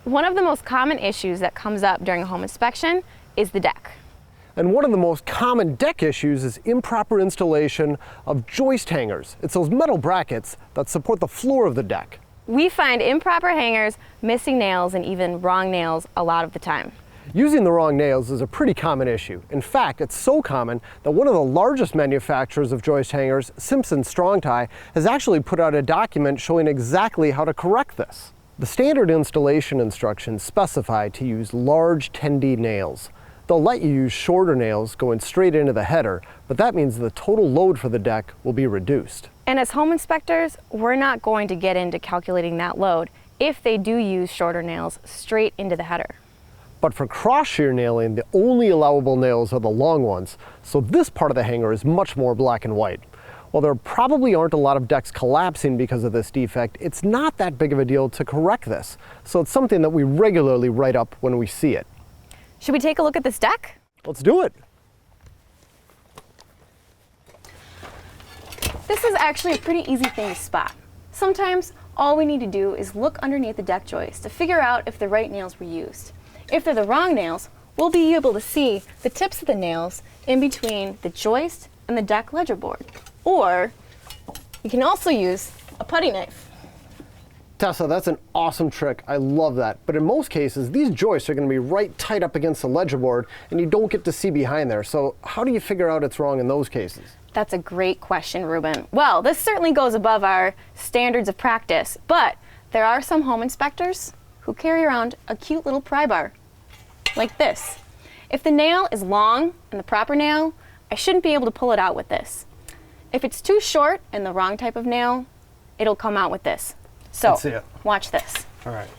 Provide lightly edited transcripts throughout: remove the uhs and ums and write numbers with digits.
One of the most common issues that comes up during a home inspection is the deck. And one of the most common deck issues is improper installation of joist hangers. It's those metal brackets that support the floor of the deck. We find improper hangers, missing nails, and even wrong nails a lot of the time. Using the wrong nails is a pretty common issue. In fact, it's so common that one of the largest manufacturers of joist hangers, Simpson Strong-Tie, has actually put out a document showing exactly how to correct this. The standard installation instructions specify to use large 10D nails. They'll let you use shorter nails going straight into the header, but that means the total load for the deck will be reduced. And as home inspectors, we're not going to get into calculating that load if they do use shorter nails straight into the header. But for cross-shear nailing, the only allowable nails are the long ones, so this part of the hanger is much more black and white. While there probably aren't a lot of decks collapsing because of this defect, it's not that big of a deal to correct this, so it's something that we regularly write up when we see it. Should we take a look at this deck? Let's do it. This is actually a pretty easy thing to spot. Sometimes all we need to do is look underneath the deck joist to figure out if the right nails were used. If they're the wrong nails, we'll be able to see the tips of the nails in between the joist and the deck ledger board. Or you can also use a putty knife. Tessa, that's an awesome trick. I love that. But in most cases, these joists are going to be right tight up against the ledger board, and you don't get to see behind there. So how do you figure out it's wrong in those cases? That's a great question, Reuben. Well, this certainly goes above our standards of practice, but there are some home inspectors who carry around a cute little pry bar, like this. If the nail is long and the proper nail, I shouldn't be able to pull it out with this. If it's too short and the wrong type of nail, it'll come out with this. So, let's see it. Watch this. All right.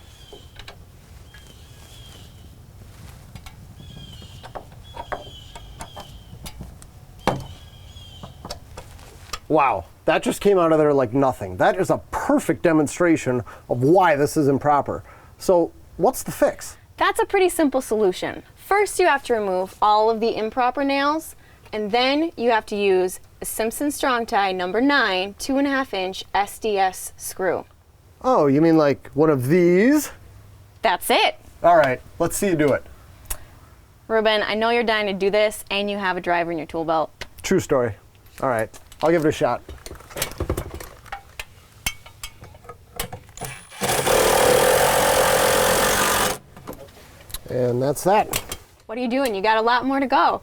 Wow, that just came out of there like nothing. That is a perfect demonstration of why this is improper. So, what's the fix? That's a pretty simple solution. First, you have to remove all of the improper nails, and then you have to use a Simpson Strong-Tie number 9 2.5-inch SDS screw. Oh, you mean like one of these? That's it. All right, let's see you do it. Reuben, I know you're dying to do this, and you have a driver in your tool belt. True story. All right, I'll give it a shot. And that's that. What are you doing? You got a lot more to go.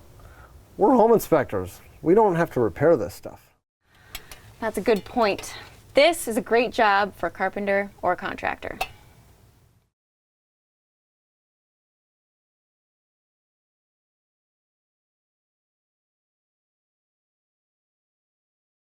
We're home inspectors. We don't have to repair this stuff. That's a good point. This is a great job for a carpenter or a contractor.